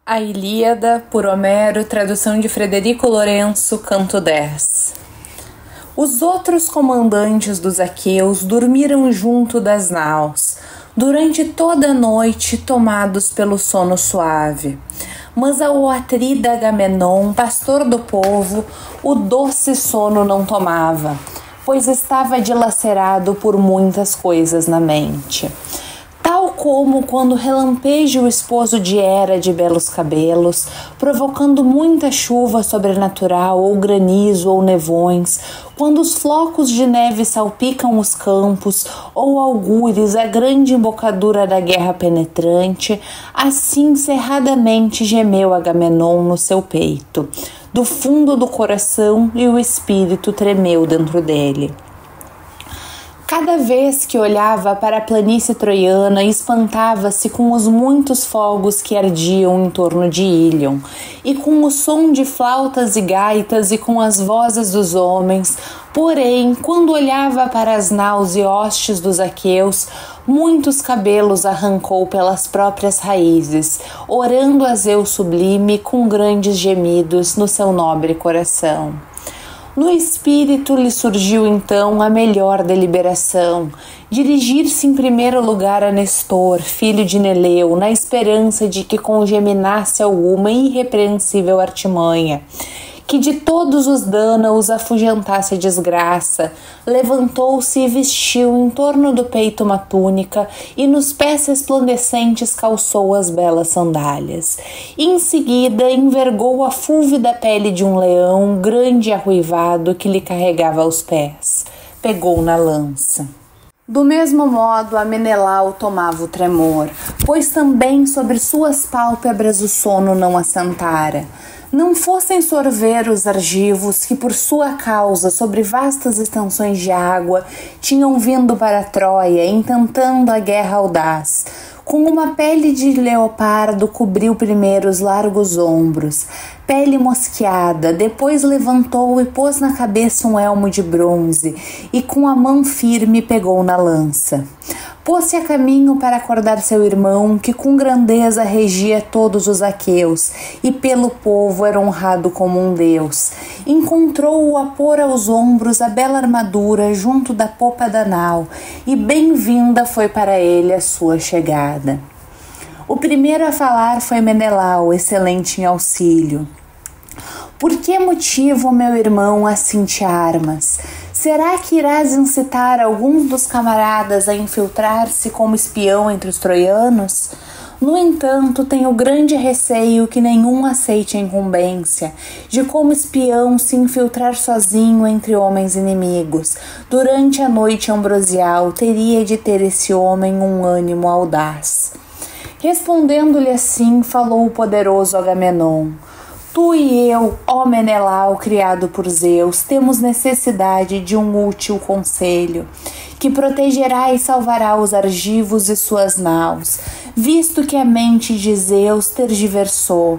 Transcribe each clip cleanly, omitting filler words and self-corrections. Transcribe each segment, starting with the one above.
A Ilíada, por Homero, tradução de Frederico Lourenço, canto 10. Os outros comandantes dos aqueus dormiram junto das naus, durante toda a noite tomados pelo sono suave. Mas ao atrida Agamenon, pastor do povo, o doce sono não tomava, pois estava dilacerado por muitas coisas na mente. Tal como quando relampeja o esposo de Hera de belos cabelos, provocando muita chuva sobrenatural, ou granizo, ou nevões, quando os flocos de neve salpicam os campos, ou algures a grande embocadura da guerra penetrante, assim cerradamente gemeu Agamenon no seu peito, do fundo do coração, e o espírito tremeu dentro dele. Cada vez que olhava para a planície troiana, espantava-se com os muitos fogos que ardiam em torno de Ílion, e com o som de flautas e gaitas e com as vozes dos homens. Porém, quando olhava para as naus e hostes dos aqueus, muitos cabelos arrancou pelas próprias raízes, orando a Zeus sublime com grandes gemidos no seu nobre coração. No espírito lhe surgiu então a melhor deliberação, dirigir-se em primeiro lugar a Nestor, filho de Neleu, na esperança de que congeminasse alguma irrepreensível artimanha, que de todos os dânaos afugentasse a desgraça. Levantou-se e vestiu em torno do peito uma túnica, e nos pés resplandecentes calçou as belas sandálias. Em seguida envergou a fúlvida pele de um leão, grande e arruivado, que lhe carregava aos pés. Pegou na lança. Do mesmo modo, a Menelau tomava o tremor, pois também sobre suas pálpebras o sono não assentara. Não fossem sorver os argivos que por sua causa, sobre vastas extensões de água, tinham vindo para Troia, intentando a guerra audaz. Com uma pele de leopardo cobriu primeiro os largos ombros, pele mosqueada, depois levantou e pôs na cabeça um elmo de bronze, e com a mão firme pegou na lança. Pôs-se a caminho para acordar seu irmão, que com grandeza regia todos os aqueus, e pelo povo era honrado como um deus. Encontrou-o a pôr aos ombros a bela armadura junto da popa da nau, e bem-vinda foi para ele a sua chegada. O primeiro a falar foi Menelau, excelente em auxílio. Por que motivo, meu irmão, assim te armas? Será que irás incitar alguns dos camaradas a infiltrar-se como espião entre os troianos? No entanto, tenho grande receio que nenhum aceite a incumbência de como espião se infiltrar sozinho entre homens inimigos. Durante a noite ambrosial teria de ter esse homem um ânimo audaz. Respondendo-lhe assim, falou o poderoso Agamenon. Tu e eu, ó Menelau, criado por Zeus, temos necessidade de um útil conselho, que protegerá e salvará os argivos e suas naus, visto que a mente de Zeus tergiversou.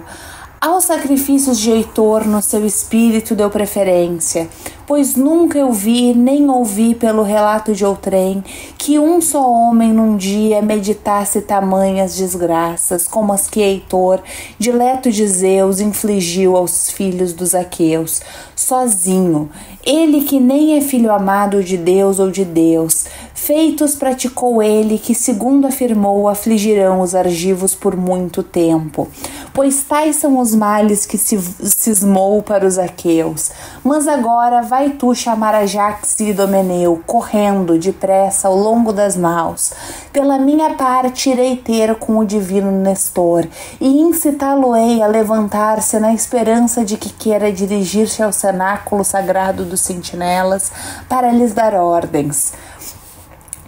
Aos sacrifícios de Heitor no seu espírito deu preferência, pois nunca eu vi nem ouvi pelo relato de outrem que um só homem num dia meditasse tamanhas desgraças como as que Heitor, dileto de Zeus, infligiu aos filhos dos aqueus, sozinho, ele que nem é filho amado de Deus ou de Deus. Feitos praticou ele que, segundo afirmou, afligirão os argivos por muito tempo, pois tais são os males que se cismou para os aqueus. Mas agora vai tu chamar a Jax e Idomeneu, correndo depressa ao longo das naus. Pela minha parte irei ter com o divino Nestor, e incitá-lo-ei a levantar-se na esperança de que queira dirigir-se ao cenáculo sagrado dos sentinelas para lhes dar ordens.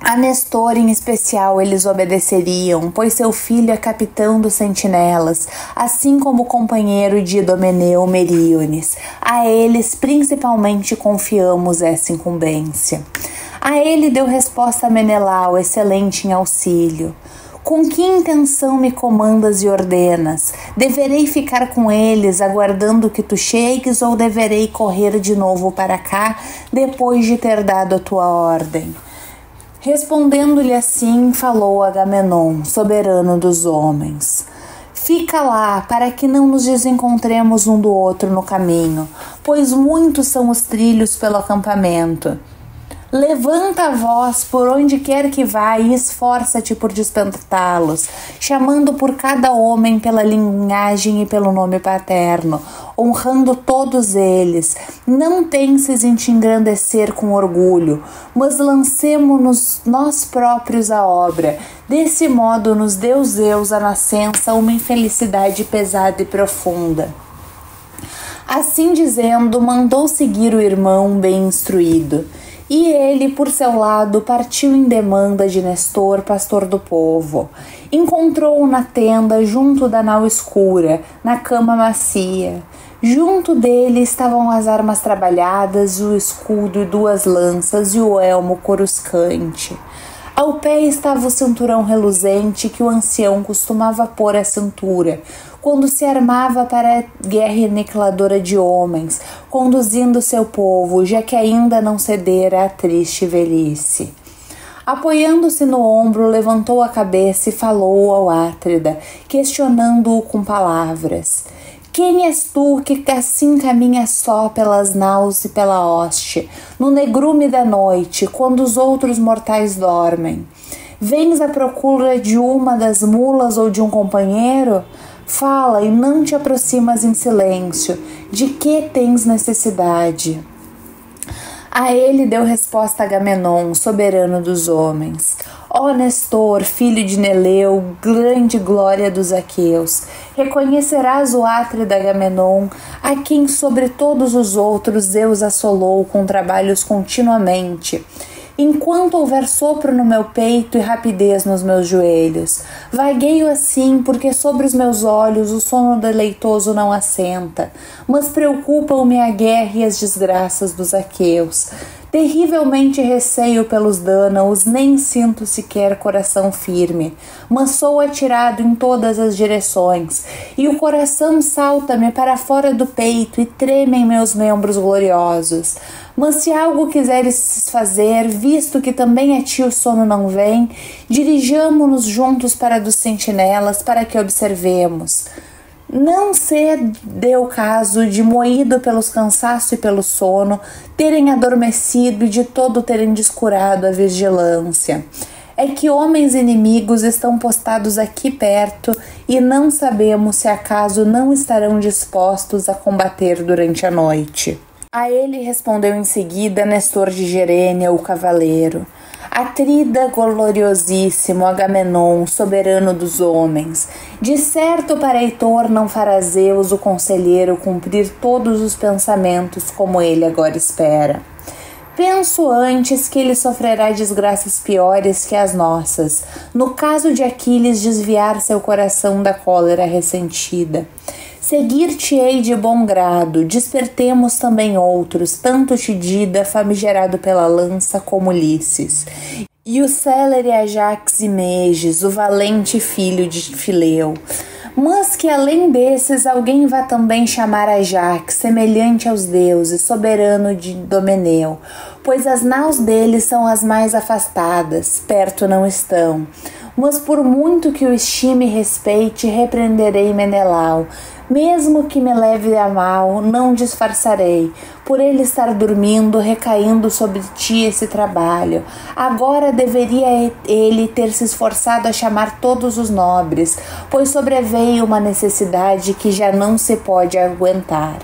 A Nestor em especial eles obedeceriam, pois seu filho é capitão dos sentinelas, assim como o companheiro de Idomeneu, Meríones. A eles principalmente confiamos essa incumbência. A ele deu resposta Menelau, excelente em auxílio. Com que intenção me comandas e ordenas? Deverei ficar com eles, aguardando que tu chegues, ou deverei correr de novo para cá, depois de ter dado a tua ordem? Respondendo-lhe assim, falou Agamenon, soberano dos homens. Fica lá, para que não nos desencontremos um do outro no caminho, pois muitos são os trilhos pelo acampamento. Levanta a voz por onde quer que vá e esforça-te por despertá-los, chamando por cada homem pela linhagem e pelo nome paterno, honrando todos eles. Não penses em te engrandecer com orgulho, mas lancemo-nos nós próprios à obra. Desse modo nos deu Zeus a nascença uma infelicidade pesada e profunda. Assim dizendo, mandou seguir o irmão bem instruído. E ele, por seu lado, partiu em demanda de Nestor, pastor do povo. Encontrou-o na tenda, junto da nau escura, na cama macia. Junto dele estavam as armas trabalhadas, o escudo e 2 lanças e o elmo coruscante. Ao pé estava o cinturão reluzente que o ancião costumava pôr à cintura, quando se armava para a guerra aniquiladora de homens, conduzindo seu povo, já que ainda não cedera à triste velhice. Apoiando-se no ombro, levantou a cabeça e falou ao Átrida, questionando-o com palavras. Quem és tu que assim caminhas só pelas naus e pela hoste, no negrume da noite, quando os outros mortais dormem? Vens à procura de uma das mulas ou de um companheiro? Fala e não te aproximas em silêncio. De que tens necessidade? A ele deu resposta Agamenon, soberano dos homens. Ó Nestor, filho de Neleu, grande glória dos aqueus, reconhecerás o Átrida Agamenon, a quem sobre todos os outros Zeus assolou com trabalhos continuamente. Enquanto houver sopro no meu peito e rapidez nos meus joelhos, vagueio assim porque sobre os meus olhos o sono deleitoso não assenta, mas preocupam-me a guerra e as desgraças dos aqueus. Terrivelmente receio pelos dânaos, nem sinto sequer coração firme, mas sou atirado em todas as direções, e o coração salta-me para fora do peito e tremem meus membros gloriosos. Mas se algo quiseres fazer, visto que também a ti o sono não vem, dirijamo-nos juntos para dos sentinelas, para que observemos. Não se deu caso de, moído pelos cansaços e pelo sono, terem adormecido e de todo terem descurado a vigilância. É que homens inimigos estão postados aqui perto e não sabemos se acaso não estarão dispostos a combater durante a noite. A ele respondeu em seguida Nestor de Gerênia, o cavaleiro. Atrida gloriosíssimo, Agamenon, soberano dos homens, de certo para Heitor não fará Zeus, o conselheiro, cumprir todos os pensamentos como ele agora espera. Penso antes que ele sofrerá desgraças piores que as nossas, no caso de Aquiles desviar seu coração da cólera ressentida. Seguir-te-ei de bom grado, despertemos também outros, tanto Tidida, famigerado pela lança, como Ulisses. E o célere Ajax e Meges, o valente filho de Fileu. Mas que além desses alguém vá também chamar Ajax, semelhante aos deuses, soberano de Domeneu, pois as naus deles são as mais afastadas, perto não estão. Mas por muito que o estime e respeite, repreenderei Menelau. Mesmo que me leve a mal, não disfarçarei, por ele estar dormindo, recaindo sobre ti esse trabalho. Agora deveria ele ter se esforçado a chamar todos os nobres, pois sobreveio uma necessidade que já não se pode aguentar.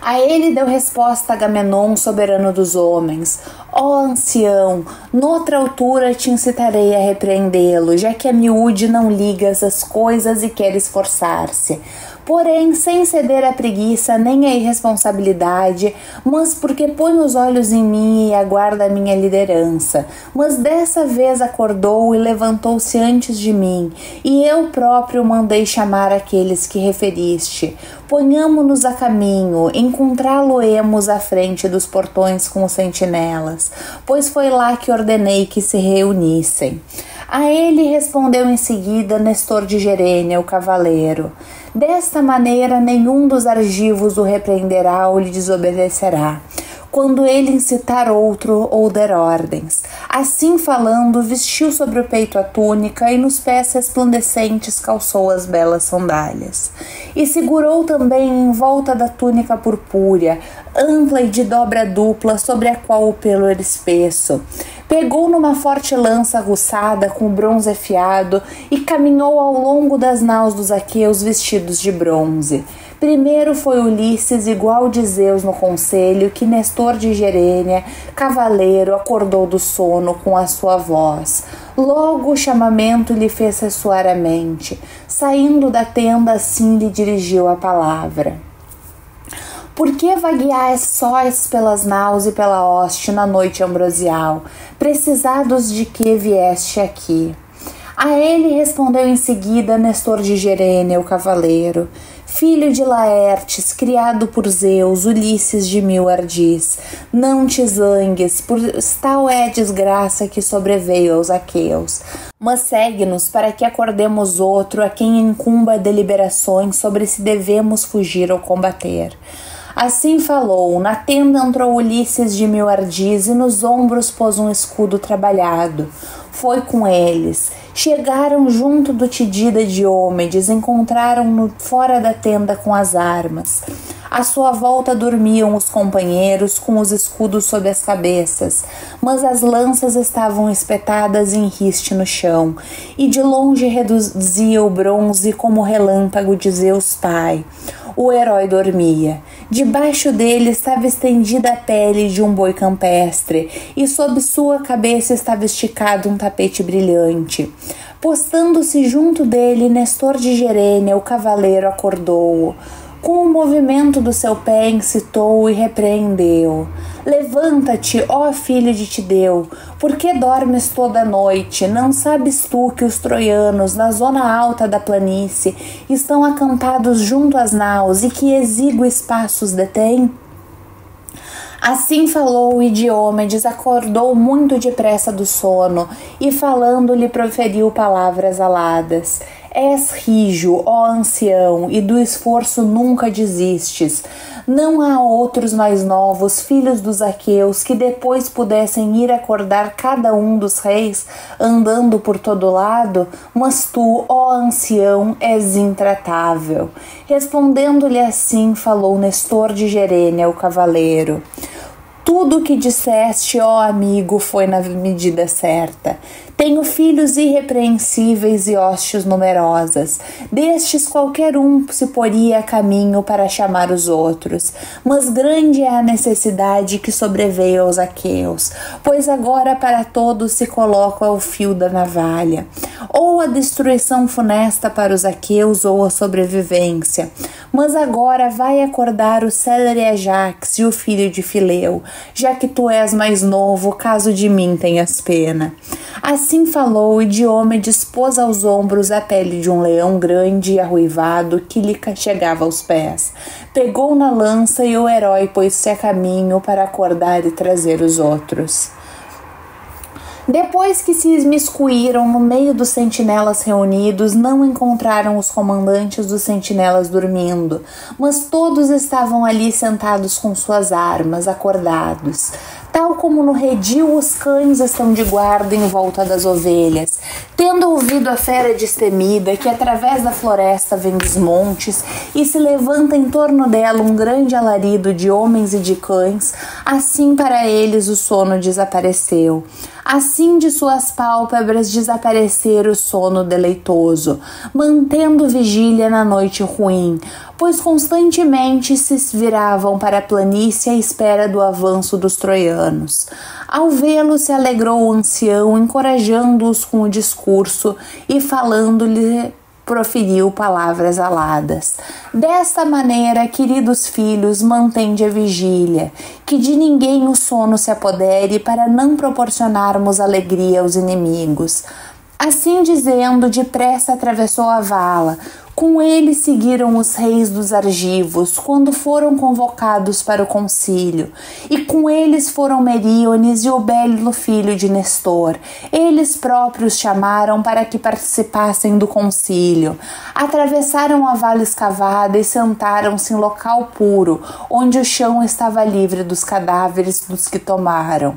A ele deu resposta Agamenon, soberano dos homens. Ó ancião, noutra altura te incitarei a repreendê-lo, já que a miúde não ligas as coisas e quer esforçar-se. Porém, sem ceder à preguiça nem à irresponsabilidade, mas porque põe os olhos em mim e aguarda a minha liderança. Mas dessa vez acordou e levantou-se antes de mim, e eu próprio mandei chamar aqueles que referiste. Ponhamo-nos a caminho, encontrá-lo-emos à frente dos portões com os sentinelas, pois foi lá que ordenei que se reunissem. A ele respondeu em seguida Nestor de Gerênia, o cavaleiro. Desta maneira nenhum dos argivos o repreenderá ou lhe desobedecerá. quando ele incitar outro ou der ordens. Assim falando, vestiu sobre o peito a túnica e nos pés resplandecentes calçou as belas sandálias. E segurou também em volta da túnica purpúrea, ampla e de dobra dupla, sobre a qual o pelo era espesso. Pegou numa forte lança aguçada com bronze afiado e caminhou ao longo das naus dos aqueus vestidos de bronze. Primeiro foi Ulisses, igual de Zeus no conselho, que Nestor de Gerênia, cavaleiro, acordou do sono com a sua voz. Logo o chamamento lhe fez ressoar a mente. Saindo da tenda, assim lhe dirigiu a palavra. Por que vagueais sós pelas naus e pela hoste na noite ambrosial? Precisados de que vieste aqui? A ele respondeu em seguida Nestor de Gerênia, o cavaleiro. Filho de Laertes, criado por Zeus, Ulisses de mil ardis, não te zangues, pois tal é a desgraça que sobreveio aos aqueus. Mas segue-nos para que acordemos outro a quem incumba deliberações sobre se devemos fugir ou combater. Assim falou, na tenda entrou Ulisses de mil ardis e nos ombros pôs um escudo trabalhado. Foi com eles. Chegaram junto do Tidida de Diomedes, encontraram-no fora da tenda com as armas. À sua volta dormiam os companheiros com os escudos sob as cabeças, mas as lanças estavam espetadas em riste no chão, e de longe reduzia o bronze como relâmpago de Zeus Pai. O herói dormia. Debaixo dele estava estendida a pele de um boi campestre, e sob sua cabeça estava esticado um tapete brilhante. Postando-se junto dele, Nestor de Gerênia, o cavaleiro, acordou-o. Com o movimento do seu pé incitou-o e repreendeu. Levanta-te, ó filho de Tideu, por que dormes toda a noite? Não sabes tu que os troianos, na zona alta da planície, estão acampados junto às naus e que exíguos passos detêm? Assim falou e Diomedes acordou muito depressa do sono e falando lhe proferiu palavras aladas. És rijo, ó ancião, e do esforço nunca desistes. Não há outros mais novos, filhos dos aqueus, que depois pudessem ir acordar cada um dos reis, andando por todo lado, mas tu, ó ancião, és intratável. Respondendo-lhe assim, falou Nestor de Gerênia, o cavaleiro. Tudo o que disseste, ó amigo, foi na medida certa. Tenho filhos irrepreensíveis e hostes numerosas. Destes qualquer um se poria a caminho para chamar os outros. Mas grande é a necessidade que sobreveio aos aqueus, pois agora para todos se coloca o fio da navalha. Ou a destruição funesta para os aqueus, ou a sobrevivência. Mas agora vai acordar o célere Ajax e o filho de Fileu, já que tu és mais novo, caso de mim tenhas pena. Assim falou, e Diomedes pôs aos ombros a pele de um leão grande e arruivado que lhe chegava aos pés. Pegou na lança e o herói pôs-se a caminho para acordar e trazer os outros. Depois que se imiscuíram no meio dos sentinelas reunidos, não encontraram os comandantes dos sentinelas dormindo, mas todos estavam ali sentados com suas armas, acordados. Tal como no redil os cães estão de guarda em volta das ovelhas, tendo ouvido a fera destemida que através da floresta vem dos montes e se levanta em torno dela um grande alarido de homens e de cães, assim para eles o sono desapareceu. Assim de suas pálpebras desaparecer o sono deleitoso, mantendo vigília na noite ruim, pois constantemente se viravam para a planície à espera do avanço dos troianos. Ao vê-lo se alegrou o ancião, encorajando-os com o discurso e falando-lhe proferiu palavras aladas. Desta maneira, queridos filhos, mantende a vigília, que de ninguém o sono se apodere para não proporcionarmos alegria aos inimigos. Assim dizendo, depressa atravessou a vala, Com ele seguiram os reis dos argivos, quando foram convocados para o concílio, e com eles foram Meríones e Obélio, filho de Nestor. Eles próprios chamaram para que participassem do concílio. Atravessaram a vala escavada e sentaram-se em local puro, onde o chão estava livre dos cadáveres dos que tomaram.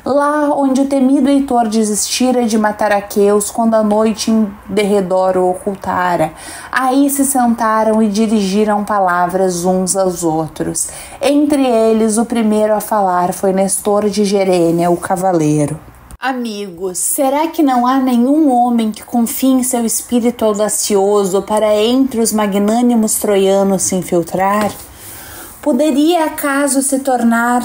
Lá onde o temido Heitor desistira de matar aqueus quando a noite em derredor o ocultara. Aí se sentaram e dirigiram palavras uns aos outros. Entre eles, o primeiro a falar foi Nestor de Gerênia, o cavaleiro. Amigos, será que não há nenhum homem que confie em seu espírito audacioso para entre os magnânimos troianos se infiltrar? Poderia acaso se tornar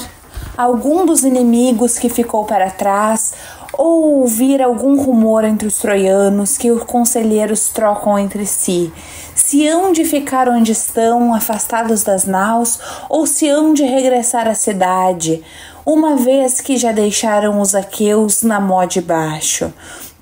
algum dos inimigos que ficou para trás, ou ouvir algum rumor entre os troianos que os conselheiros trocam entre si, se hão de ficar onde estão, afastados das naus, ou se hão de regressar à cidade, uma vez que já deixaram os aqueus na mó de baixo.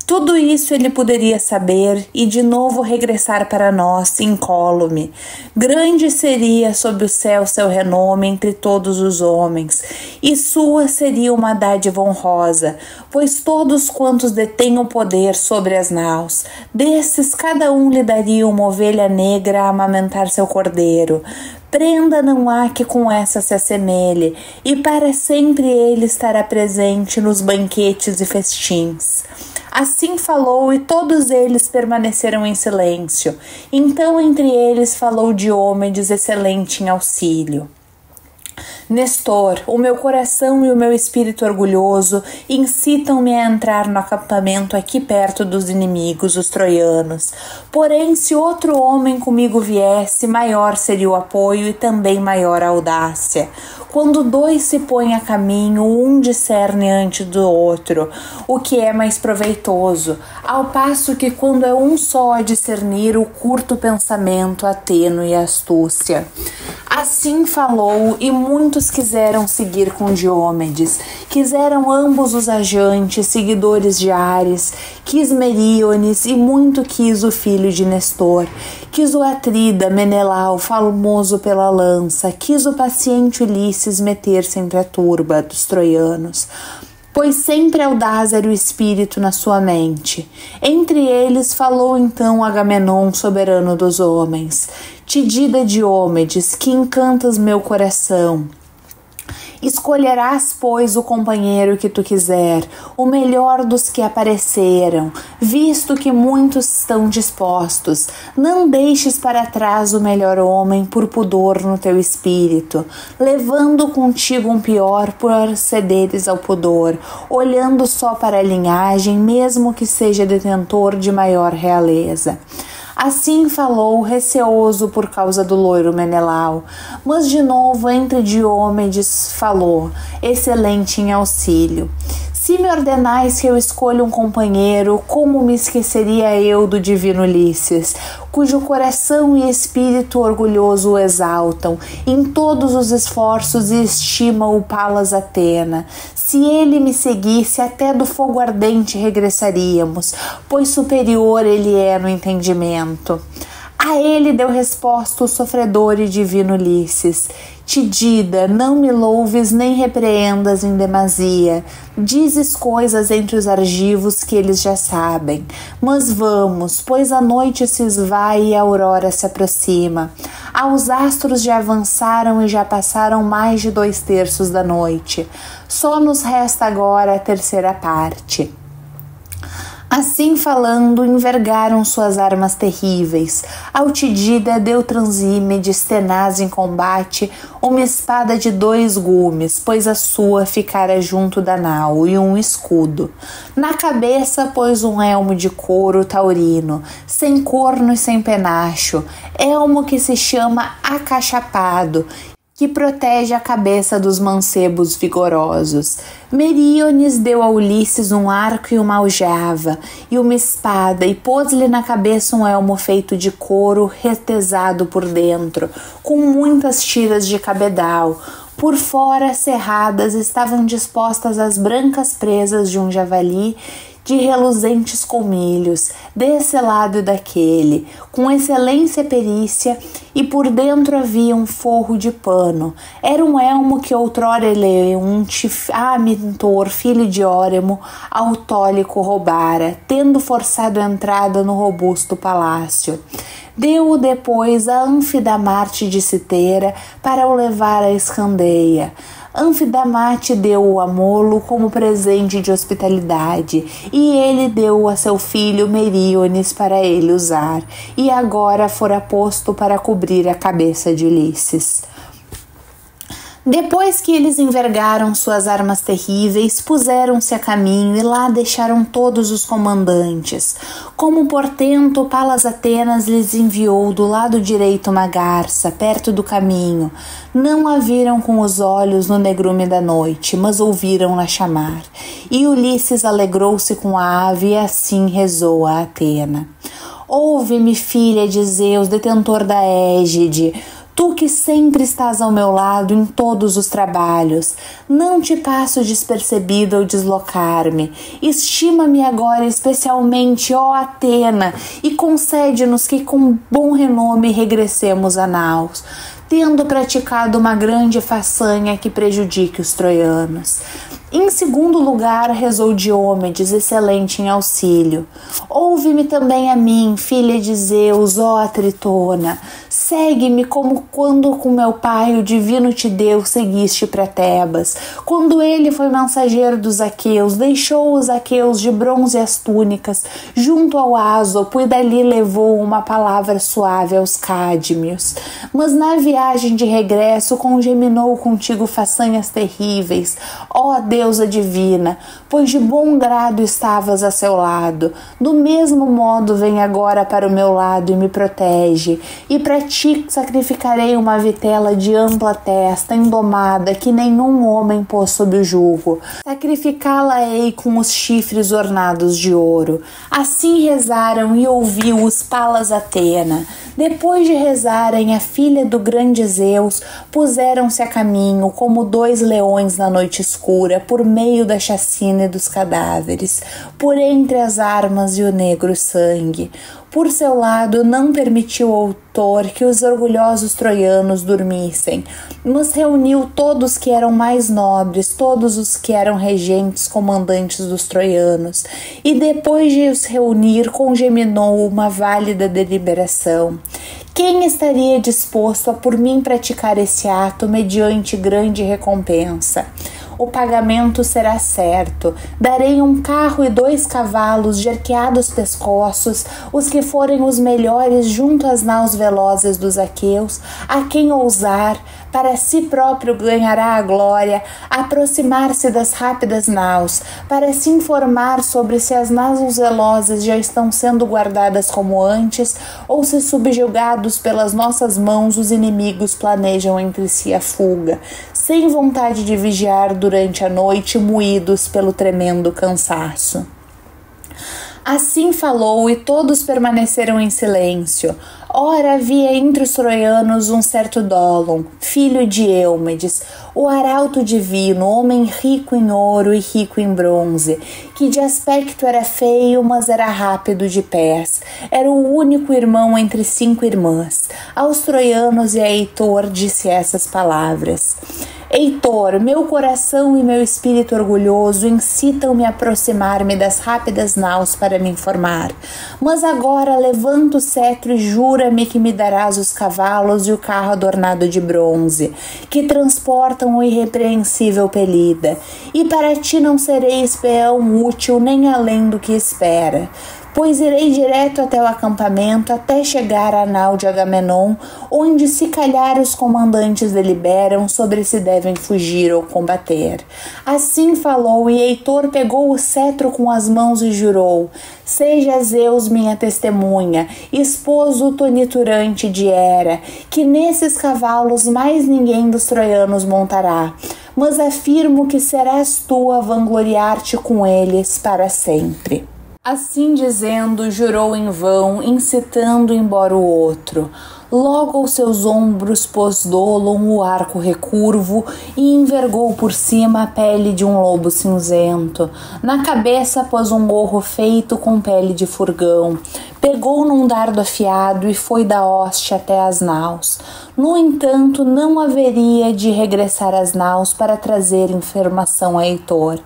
Tudo isso ele poderia saber e de novo regressar para nós, incólume. Grande seria sob o céu seu renome entre todos os homens, e sua seria uma dádiva honrosa, pois todos quantos detêm o poder sobre as naus, desses cada um lhe daria uma ovelha negra a amamentar seu cordeiro. Prenda não há que com essa se assemelhe, e para sempre ele estará presente nos banquetes e festins. Assim falou, e todos eles permaneceram em silêncio. Então entre eles falou Diomedes, excelente em auxílio. Nestor, o meu coração e o meu espírito orgulhoso incitam-me a entrar no acampamento aqui perto dos inimigos, os troianos. Porém, se outro homem comigo viesse, maior seria o apoio e também maior a audácia. Quando dois se põem a caminho, um discerne antes do outro, o que é mais proveitoso, ao passo que quando é um só a discernir, o curto pensamento, a tênue astúcia. Assim falou, e muitos quiseram seguir com Diomedes. Quiseram ambos os ajantes, seguidores de Ares, quis Meríones, e muito quis o filho de Nestor. Quis o Atrida, Menelau, famoso pela lança, quis o paciente Ulisses meter-se entre a turba dos troianos, pois sempre audaz era o espírito na sua mente. Entre eles falou então Agamenon, soberano dos homens. Tidida Diomedes, que encantas meu coração. Escolherás, pois, o companheiro que tu quiser, o melhor dos que apareceram, visto que muitos estão dispostos. Não deixes para trás o melhor homem por pudor no teu espírito, levando contigo um pior por cederes ao pudor, olhando só para a linhagem, mesmo que seja detentor de maior realeza. Assim falou, receoso por causa do loiro Menelau, mas de novo entre Diomedes falou, excelente em auxílio. Se me ordenais que eu escolha um companheiro, como me esqueceria eu do divino Ulisses, cujo coração e espírito orgulhoso o exaltam, em todos os esforços e estima o Palas Atena. Se ele me seguisse, até do fogo ardente regressaríamos, pois superior ele é no entendimento. A ele deu resposta o sofredor e divino Ulisses. Tidida, não me louves nem repreendas em demasia. Dizes coisas entre os argivos que eles já sabem. Mas vamos, pois a noite se esvai e a aurora se aproxima. Os astros já avançaram e já passaram mais de 2/3 da noite. Só nos resta agora a terceira parte. Assim falando, envergaram suas armas terríveis. Ao Tidida deu Transímedes, tenaz em combate, uma espada de 2 gumes, pois a sua ficara junto da nau, e um escudo. Na cabeça pôs um elmo de couro taurino, sem corno e sem penacho, elmo que se chama acachapado, que protege a cabeça dos mancebos vigorosos. Meríones deu a Ulisses um arco e uma aljava, e uma espada, e pôs-lhe na cabeça um elmo feito de couro retesado por dentro, com muitas tiras de cabedal. Por fora, cerradas, estavam dispostas as brancas presas de um javali, de reluzentes colmilhos, desse lado e daquele, com excelência e perícia, e por dentro havia um forro de pano. Era um elmo que outrora Eleunte, Amintor, filho de Óremo, autólico roubara, tendo forçado a entrada no robusto palácio. Deu-o depois a Anfidamarte de Citera para o levar à Escandeia. Anfidamarte deu-o a Molo como presente de hospitalidade, e ele deu-o a seu filho Meríones para ele usar, e agora fora posto para cobrir a cabeça de Ulisses. Depois que eles envergaram suas armas terríveis, puseram-se a caminho e lá deixaram todos os comandantes. Como portento, Palas Atenas lhes enviou do lado direito uma garça, perto do caminho. Não a viram com os olhos no negrume da noite, mas ouviram-na chamar. E Ulisses alegrou-se com a ave e assim rezou a Atena. Ouve-me, filha de Zeus, detentor da égide, tu que sempre estás ao meu lado em todos os trabalhos, não te passo despercebida ao deslocar-me. Estima-me agora especialmente, ó Atena, e concede-nos que com bom renome regressemos a Naus, tendo praticado uma grande façanha que prejudique os troianos. Em segundo lugar, rezou Diomedes, excelente em auxílio. Ouve-me também a mim, filha de Zeus, ó Tritona. Segue-me como quando com meu pai o divino Tideu seguiste para Tebas. Quando ele foi mensageiro dos aqueus, deixou os aqueus de bronze as túnicas, junto ao Ásopo, e dali levou uma palavra suave aos cádmios. Mas na viagem de regresso congeminou contigo façanhas terríveis, ó deusa divina, pois de bom grado estavas a seu lado. Do mesmo modo vem agora para o meu lado e me protege, e para ti sacrificarei uma vitela de ampla testa, indomada, que nenhum homem pôs sob o jugo. Sacrificá-la-ei com os chifres ornados de ouro. Assim rezaram e ouviu-os Palas Atena. Depois de rezarem, a filha do grande Zeus puseram-se a caminho como dois leões na noite escura, por meio da chacina e dos cadáveres, por entre as armas e o negro sangue. Por seu lado, não permitiu o autor que os orgulhosos troianos dormissem, mas reuniu todos que eram mais nobres, todos os que eram regentes, comandantes dos troianos, e depois de os reunir, congeminou uma válida deliberação. Quem estaria disposto a por mim praticar esse ato mediante grande recompensa? O pagamento será certo. Darei um carro e 2 cavalos de arqueados pescoços, os que forem os melhores junto às naus velozes dos aqueus, a quem ousar, para si próprio ganhará a glória, aproximar-se das rápidas naus, para se informar sobre se as naus velozes já estão sendo guardadas como antes, ou se subjugados pelas nossas mãos os inimigos planejam entre si a fuga, sem vontade de vigiar durante a noite, moídos pelo tremendo cansaço. Assim falou, e todos permaneceram em silêncio. Ora, havia entre os troianos um certo Dólon, filho de Eumedes, o arauto divino, homem rico em ouro e rico em bronze, que de aspecto era feio, mas era rápido de pés. Era o único irmão entre 5 irmãs. Aos troianos e a Heitor disse essas palavras: Heitor, meu coração e meu espírito orgulhoso incitam-me a aproximar-me das rápidas naus para me informar. Mas agora levanta o cetro e jura-me que me darás os cavalos e o carro adornado de bronze, que transportam o irrepreensível Pelida. E para ti não serei espião útil nem além do que espera, pois irei direto até o acampamento, até chegar à nau de Agamenon, onde se calhar os comandantes deliberam sobre se devem fugir ou combater. Assim falou, e Heitor pegou o cetro com as mãos e jurou: seja Zeus minha testemunha, esposo toniturante de Hera, que nesses cavalos mais ninguém dos troianos montará, mas afirmo que serás tu a vangloriar-te com eles para sempre. Assim dizendo, jurou em vão, incitando embora o outro. Logo aos seus ombros pôs Dolon o arco recurvo e envergou por cima a pele de um lobo cinzento. Na cabeça pôs um gorro feito com pele de furgão. Pegou num dardo afiado e foi da hoste até as naus. No entanto, não haveria de regressar às naus para trazer informação a Heitor.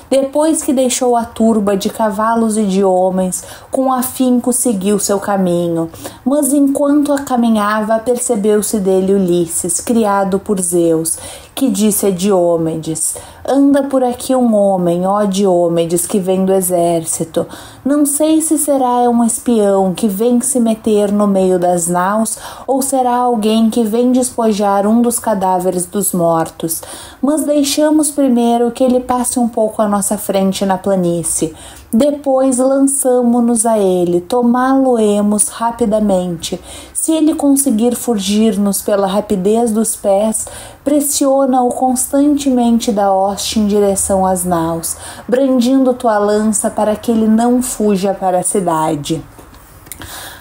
Depois que deixou a turba de cavalos e de homens, com afinco seguiu seu caminho. Mas enquanto a caminhava, percebeu-se dele Ulisses, criado por Zeus, que disse a Diomedes: anda por aqui um homem, ó Diomedes, que vem do exército. Não sei se será um espião que vem se meter no meio das naus ou será alguém que vem despojar um dos cadáveres dos mortos. Mas deixamos primeiro que ele passe um pouco à nossa frente na planície. Depois lançamo-nos a ele, tomá-lo-emos rapidamente. Se ele conseguir fugir-nos pela rapidez dos pés, pressiona-o constantemente da hoste em direção às naus, brandindo tua lança para que ele não fuja para a cidade.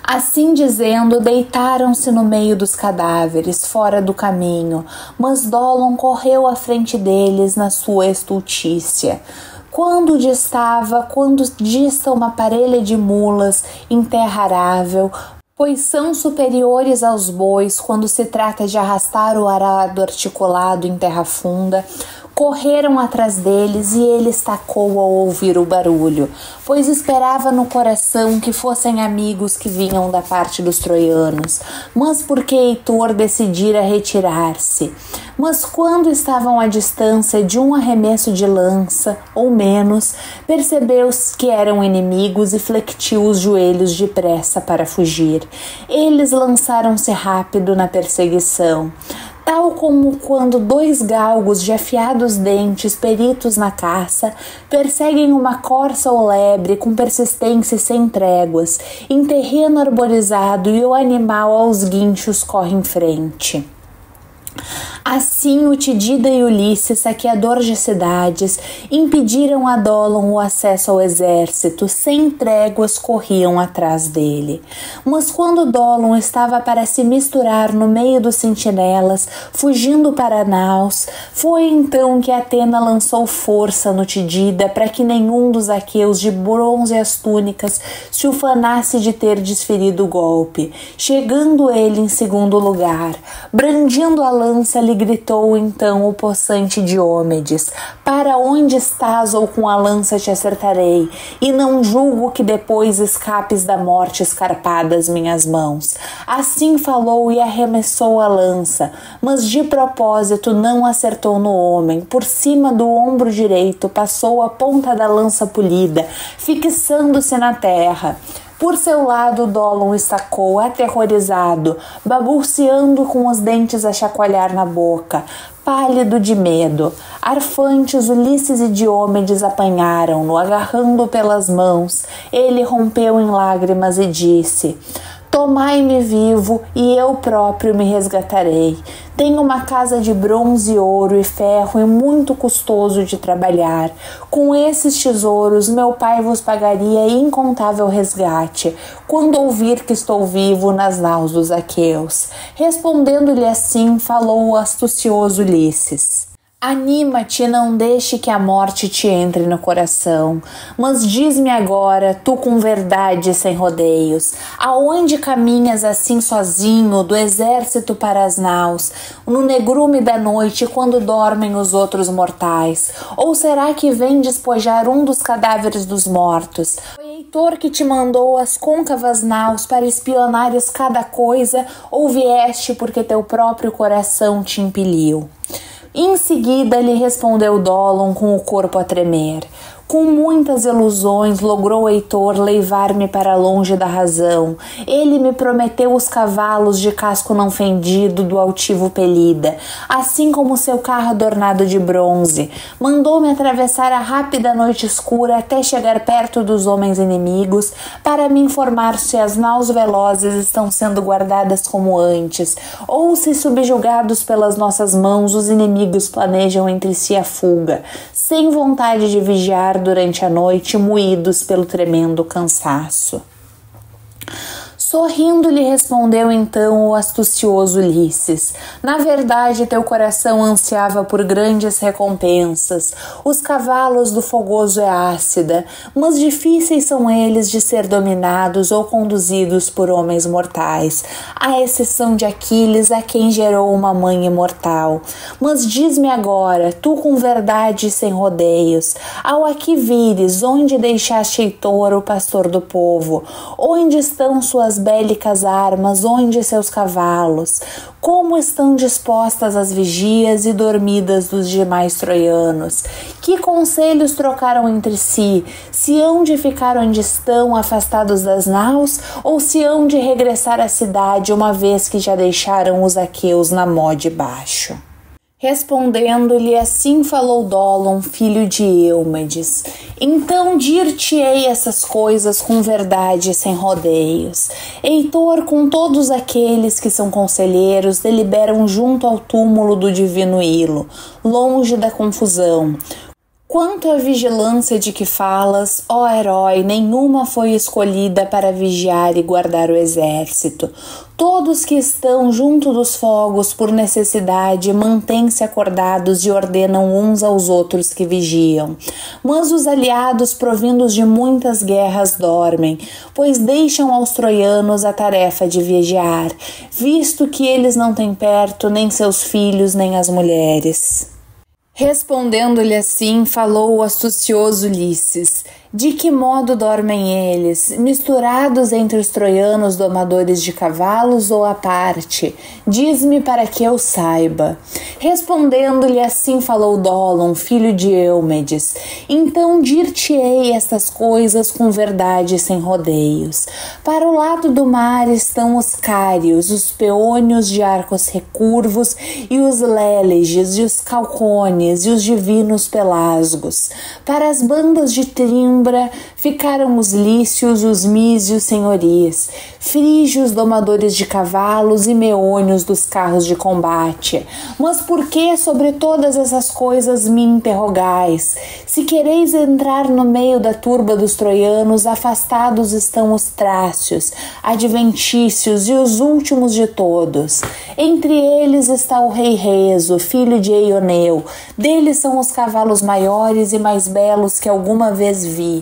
Assim dizendo, deitaram-se no meio dos cadáveres, fora do caminho, mas Dolon correu à frente deles na sua estultícia. Quando dista uma parelha de mulas em terra arável, pois são superiores aos bois quando se trata de arrastar o arado articulado em terra funda, correram atrás deles e ele estacou ao ouvir o barulho, pois esperava no coração que fossem amigos que vinham da parte dos troianos, mas porque Heitor decidira retirar-se. Mas quando estavam à distância de um arremesso de lança, ou menos, percebeu que eram inimigos e flectiu os joelhos depressa para fugir. Eles lançaram-se rápido na perseguição. Tal como quando dois galgos de afiados dentes, peritos na caça, perseguem uma corça ou lebre com persistência e sem tréguas, em terreno arborizado e o animal aos guinchos corre em frente. Assim, o Tidida e Ulisses, saqueador de cidades, impediram a Dolon o acesso ao exército, sem tréguas corriam atrás dele. Mas quando Dolon estava para se misturar no meio dos sentinelas, fugindo para Naus, foi então que Atena lançou força no Tidida para que nenhum dos aqueus de bronze as túnicas se ufanasse de ter desferido o golpe, chegando ele em segundo lugar. Brandindo a lança, lhe gritou então o possante Diomedes: para onde estás, ou com a lança te acertarei, e não julgo que depois escapes da morte escarpada às minhas mãos. Assim falou e arremessou a lança, mas de propósito não acertou no homem. Por cima do ombro direito passou a ponta da lança polida, fixando-se na terra. Por seu lado, Dolon estacou, aterrorizado, balbuciando com os dentes a chacoalhar na boca, pálido de medo. Arfantes, Ulisses e Diomedes apanharam-no, agarrando-o pelas mãos. Ele rompeu em lágrimas e disse: tomai-me vivo e eu próprio me resgatarei. Tenho uma casa de bronze, ouro e ferro e muito custoso de trabalhar. Com esses tesouros meu pai vos pagaria incontável resgate, quando ouvir que estou vivo nas naus dos aqueus. Respondendo-lhe assim, falou o astucioso Ulisses: anima-te e não deixe que a morte te entre no coração. Mas diz-me agora, tu com verdade e sem rodeios, aonde caminhas assim sozinho do exército para as naus, no negrume da noite quando dormem os outros mortais? Ou será que vem despojar um dos cadáveres dos mortos? Foi Heitor que te mandou as côncavas naus para espionares cada coisa, ou vieste porque teu próprio coração te impeliu? Em seguida lhe respondeu Dolon com o corpo a tremer: com muitas ilusões logrou Heitor levar-me para longe da razão. Ele me prometeu os cavalos de casco não fendido do altivo Pelida, assim como seu carro adornado de bronze. Mandou-me atravessar a rápida noite escura até chegar perto dos homens inimigos, para me informar se as naus velozes estão sendo guardadas como antes, ou se, subjugados pelas nossas mãos, os inimigos planejam entre si a fuga, sem vontade de vigiar durante a noite, moídos pelo tremendo cansaço. Sorrindo lhe respondeu então o astucioso Ulisses: na verdade teu coração ansiava por grandes recompensas. Os cavalos do fogoso Eácida, mas difíceis são eles de ser dominados ou conduzidos por homens mortais, à exceção de Aquiles, a quem gerou uma mãe imortal. Mas diz-me agora, tu com verdade e sem rodeios, ao aqui vires, onde deixaste Heitor, o pastor do povo? Onde estão suas bélicas armas, onde seus cavalos? Como estão dispostas as vigias e dormidas dos demais troianos? Que conselhos trocaram entre si? Se hão de ficar onde estão, afastados das naus, ou se hão de regressar à cidade, uma vez que já deixaram os aqueus na mó de baixo? Respondendo-lhe, assim falou Dólon, filho de Eúmedes: então dir-te-ei essas coisas com verdade sem rodeios. Heitor, com todos aqueles que são conselheiros, deliberam junto ao túmulo do divino Ilo, longe da confusão. Quanto à vigilância de que falas, ó herói, nenhuma foi escolhida para vigiar e guardar o exército. Todos que estão junto dos fogos por necessidade mantêm-se acordados e ordenam uns aos outros que vigiam. Mas os aliados, provindos de muitas guerras, dormem, pois deixam aos troianos a tarefa de vigiar, visto que eles não têm perto nem seus filhos nem as mulheres. Respondendo-lhe assim, falou o astucioso Ulisses: de que modo dormem eles, misturados entre os troianos domadores de cavalos ou à parte? Diz-me para que eu saiba. Respondendo-lhe assim, falou Dólon, filho de Eúmedes: então dir-te-ei estas coisas com verdade sem rodeios. Para o lado do mar estão os cários, os peônios de arcos recurvos, e os léleges, e os calcones, e os divinos pelasgos. Para as bandas de Trimbra ficaram os lícios, os mísios senhoris, frígios domadores de cavalos e meônios dos carros de combate. Mas por que sobre todas essas coisas me interrogais? Se quereis entrar no meio da turba dos troianos, afastados estão os trácios, adventícios e os últimos de todos. Entre eles está o rei Reso, filho de Eioneu. Deles são os cavalos maiores e mais belos que alguma vez vi.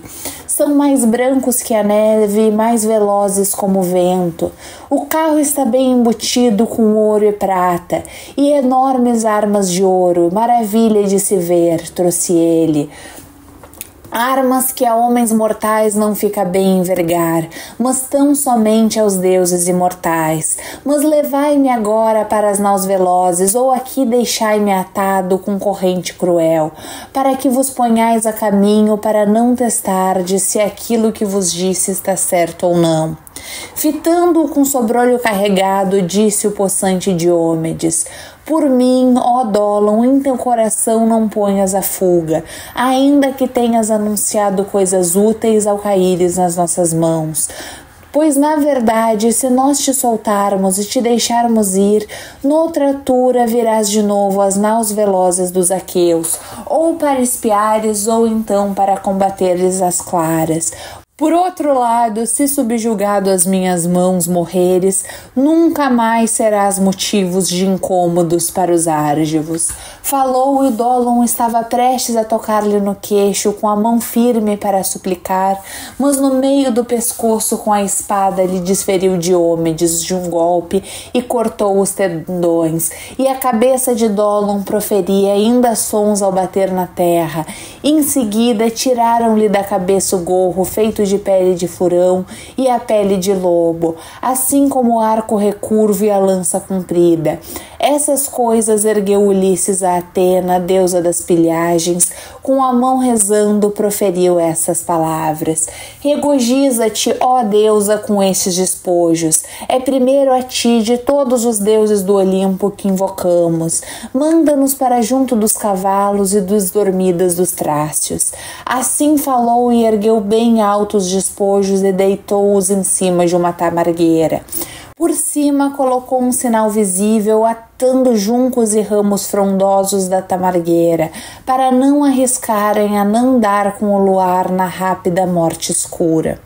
São mais brancos que a neve e mais velozes como o vento. O carro está bem embutido com ouro e prata, e enormes armas de ouro, maravilha de se ver, trouxe ele. Armas que a homens mortais não fica bem envergar, mas tão somente aos deuses imortais. Mas levai-me agora para as naus velozes, ou aqui deixai-me atado com corrente cruel, para que vos ponhais a caminho, para não testardes se aquilo que vos disse está certo ou não. Fitando-o com sobrolho carregado, disse o possante Diomedes: por mim, ó Dólon, em teu coração não ponhas a fuga, ainda que tenhas anunciado coisas úteis ao caíres nas nossas mãos. Pois, na verdade, se nós te soltarmos e te deixarmos ir, noutra altura virás de novo às naus velozes dos aqueus, ou para espiares, ou então para combateres as claras. Por outro lado, se subjugado às minhas mãos morreres, nunca mais serás motivos de incômodos para os argivos. Falou e Dólon estava prestes a tocar-lhe no queixo com a mão firme para suplicar, mas no meio do pescoço com a espada lhe desferiu Diomedes de um golpe e cortou os tendões, e a cabeça de Dólon proferia ainda sons ao bater na terra. Em seguida tiraram-lhe da cabeça o gorro feito de pele de furão e a pele de lobo, assim como o arco recurvo e a lança comprida. Essas coisas ergueu Ulisses a Atena, deusa das pilhagens, com a mão rezando proferiu essas palavras: regozija-te, ó deusa, com estes despojos. É primeiro a ti de todos os deuses do Olimpo que invocamos. Manda-nos para junto dos cavalos e dos dormidas dos trácios. Assim falou e ergueu bem alto os despojos e deitou-os em cima de uma tamargueira. Por cima colocou um sinal visível, atando juncos e ramos frondosos da tamargueira, para não arriscarem a não dar com o luar na rápida morte escura.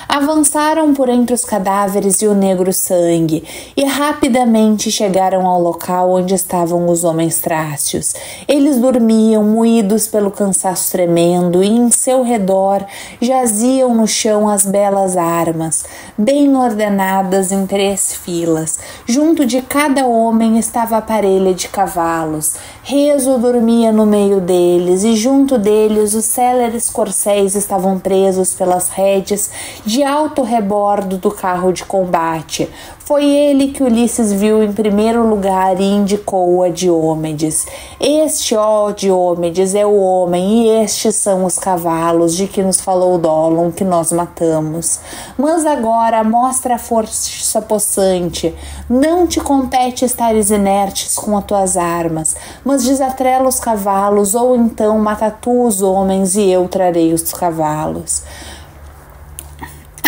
Avançaram por entre os cadáveres e o negro sangue, e rapidamente chegaram ao local onde estavam os homens trácios. Eles dormiam, moídos pelo cansaço tremendo, e em seu redor jaziam no chão as belas armas, bem ordenadas em 3 filas. Junto de cada homem estava a parelha de cavalos. Rezo dormia no meio deles, e junto deles os céleres corcéis estavam presos pelas rédeas de alto rebordo do carro de combate. Foi ele que Ulisses viu em primeiro lugar e indicou a Diomedes. Este, ó Diomedes, é o homem, e estes são os cavalos de que nos falou Dólon, que nós matamos. Mas agora mostra a força possante. Não te compete estares inertes com as tuas armas, mas desatrela os cavalos, ou então mata tu os homens e eu trarei os cavalos.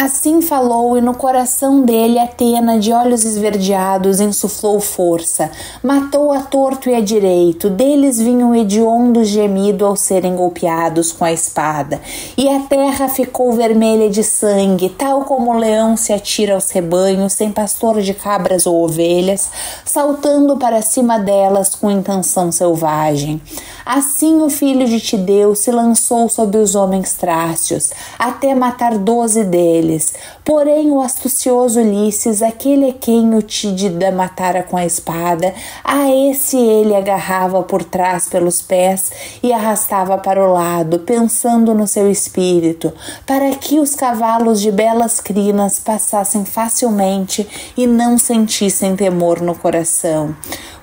Assim falou, e no coração dele Atena, de olhos esverdeados, insuflou força. Matou a torto e a direito. Deles vinha um hediondo gemido ao serem golpeados com a espada. E a terra ficou vermelha de sangue, tal como o leão se atira aos rebanhos, sem pastor de cabras ou ovelhas, saltando para cima delas com intenção selvagem. Assim o filho de Tideu se lançou sobre os homens trácios, até matar 12 deles. Porém o astucioso Ulisses, aquele a quem o Tídida matara com a espada, a esse ele agarrava por trás pelos pés e arrastava para o lado, pensando no seu espírito, para que os cavalos de belas crinas passassem facilmente e não sentissem temor no coração,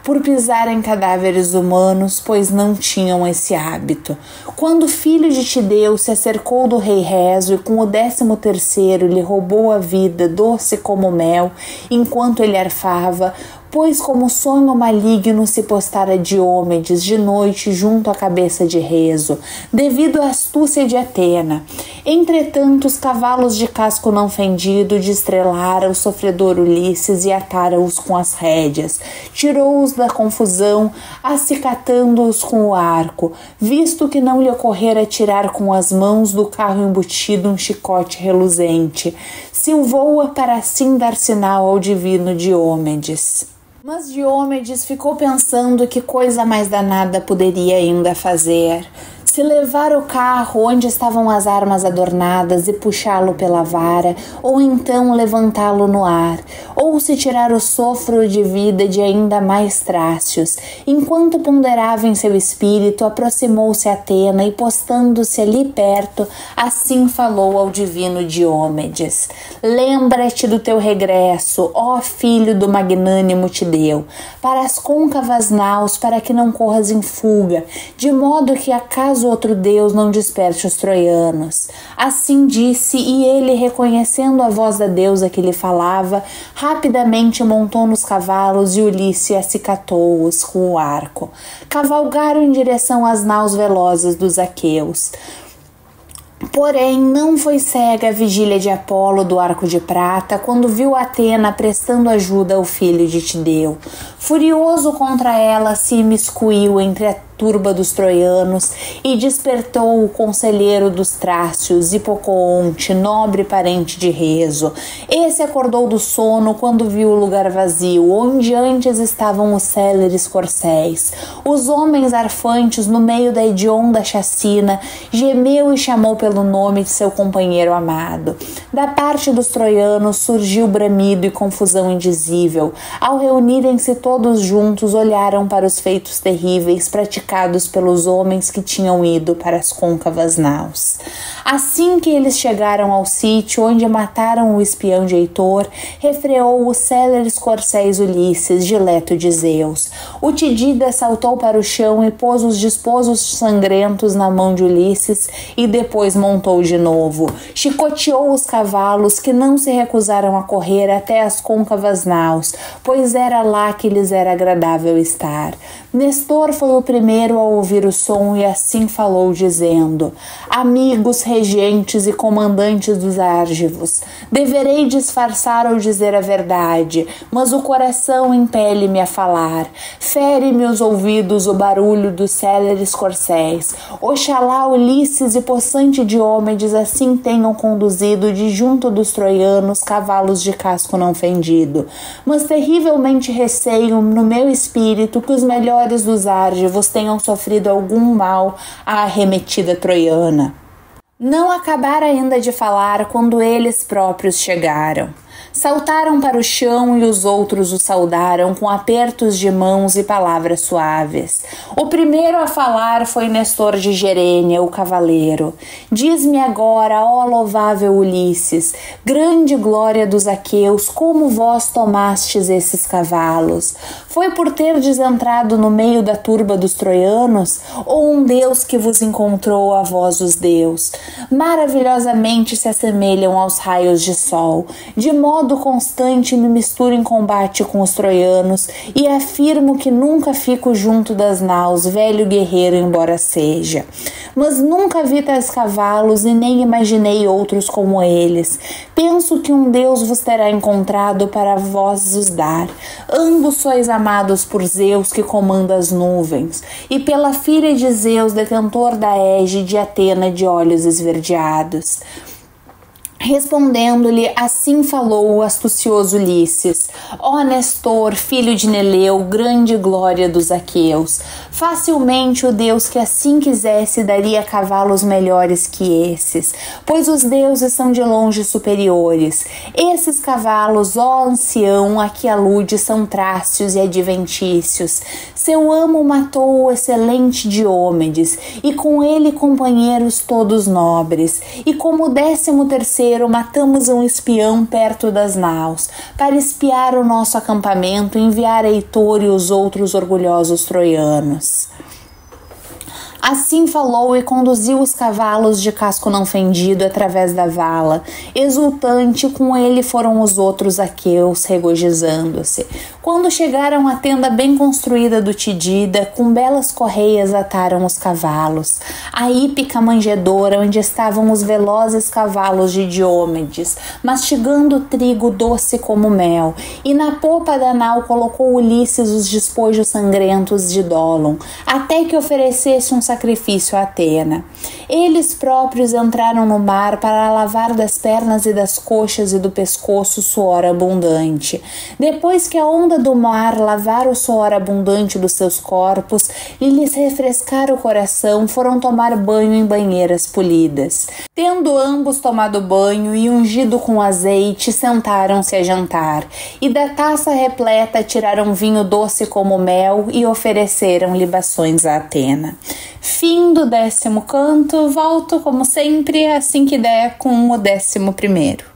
por pisar em cadáveres humanos, pois não tinham esse hábito. Quando o filho de Tideu se acercou do rei Rezo e com o 13º lhe roubou a vida, doce como mel, enquanto ele arfava, pois como sonho maligno se postara Diomedes de noite junto à cabeça de Rezo, devido à astúcia de Atena. Entretanto, os cavalos de casco não fendido destrelaram o sofredor Ulisses e ataram-os com as rédeas, tirou-os da confusão, acicatando-os com o arco, visto que não lhe ocorrera tirar com as mãos do carro embutido um chicote reluzente. Silvou-a para assim dar sinal ao divino Diomedes. Mas Diomedes ficou pensando que coisa mais danada poderia ainda fazer. Se levar o carro onde estavam as armas adornadas e puxá-lo pela vara, ou então levantá-lo no ar, ou se tirar o sofro de vida de ainda mais trácios. Enquanto ponderava em seu espírito, aproximou-se Atena e, postando-se ali perto, assim falou ao divino Diomedes: Lembra-te do teu regresso, ó filho do magnânimo Tideu, para as côncavas naus, para que não corras em fuga, de modo que acaso outro deus não desperte os troianos. Assim disse, e ele, reconhecendo a voz da deusa que lhe falava, rapidamente montou nos cavalos e Ulisses acicatou-os com o arco. Cavalgaram em direção às naus velozes dos aqueus. Porém, não foi cega a vigília de Apolo do arco de prata quando viu Atena prestando ajuda ao filho de Tideu. Furioso contra ela, se imiscuiu entre a turba dos troianos e despertou o conselheiro dos trácios, Hipocoonte, nobre parente de Rezo. Esse acordou do sono quando viu o lugar vazio, onde antes estavam os céleres corcéis. Os homens arfantes, no meio da hedionda chacina, gemeu e chamou pelo nome de seu companheiro amado. Da parte dos troianos surgiu bramido e confusão indizível. Ao reunirem-se todos juntos, olharam para os feitos terríveis praticados pelos homens que tinham ido para as côncavas naus. Assim que eles chegaram ao sítio onde mataram o espião de Heitor, refreou os céleres corcéis Ulisses, dileto de Zeus. O Tidida saltou para o chão e pôs os desposos sangrentos na mão de Ulisses e depois montou de novo. Chicoteou os cavalos, que não se recusaram a correr até as côncavas naus, pois era lá que lhes era agradável estar. Nestor foi o primeiro a ouvir o som e assim falou, dizendo: Amigos, regentes e comandantes dos Argivos, deverei disfarçar ou dizer a verdade, mas o coração impele-me a falar. Fere-me os ouvidos o barulho dos céleres corcéis. Oxalá Ulisses e possante Diomedes assim tenham conduzido de junto dos troianos cavalos de casco não fendido. Mas terrivelmente receio no meu espírito que os melhores dos argivos tenham sofrido algum mal à arremetida troiana. Não acabara ainda de falar quando eles próprios chegaram. Saltaram para o chão e os outros o saudaram com apertos de mãos e palavras suaves. O primeiro a falar foi Nestor de Gerênia, o cavaleiro. Diz-me agora, ó louvável Ulisses, grande glória dos aqueus, como vós tomastes esses cavalos? Foi por terdes entrado no meio da turba dos troianos, ou um Deus que vos encontrou a vós os deus? Maravilhosamente se assemelham aos raios de sol, de modo constante me misturo em combate com os troianos e afirmo que nunca fico junto das naus, velho guerreiro embora seja. Mas nunca vi tais cavalos e nem imaginei outros como eles. Penso que um Deus vos terá encontrado para vós os dar. Ambos sois amados por Zeus que comanda as nuvens, e pela filha de Zeus, detentor da égide de Atena de olhos esverdeados. Respondendo-lhe, assim falou o astucioso Ulisses: ó Nestor, filho de Neleu, grande glória dos aqueus, facilmente o Deus que assim quisesse daria cavalos melhores que esses, pois os deuses são de longe superiores. Esses cavalos, ó ancião, a que alude, são trácios e adventícios. Seu amo matou o excelente Diomedes, e com ele companheiros todos nobres, e como 13º matamos um espião perto das naus, para espiar o nosso acampamento e enviar Heitor e os outros orgulhosos troianos. Assim falou e conduziu os cavalos de casco não fendido através da vala. Exultante, com ele foram os outros aqueus, regozijando-se. Quando chegaram à tenda bem construída do Tidida, com belas correias ataram os cavalos. A hípica manjedoura, onde estavam os velozes cavalos de Diomedes, mastigando trigo doce como mel, e na popa da nau colocou Ulisses os despojos sangrentos de Dólon, até que oferecesse um sacrifício a Atena. Eles próprios entraram no mar para lavar das pernas e das coxas e do pescoço suor abundante. Depois que a onda do mar lavar o suor abundante dos seus corpos e lhes refrescar o coração, foram tomar banho em banheiras polidas. Tendo ambos tomado banho e ungido com azeite, sentaram-se a jantar, e da taça repleta tiraram vinho doce como mel e ofereceram libações a Atena. Fim do 10º canto. Volto, como sempre, assim que der, com o 11º.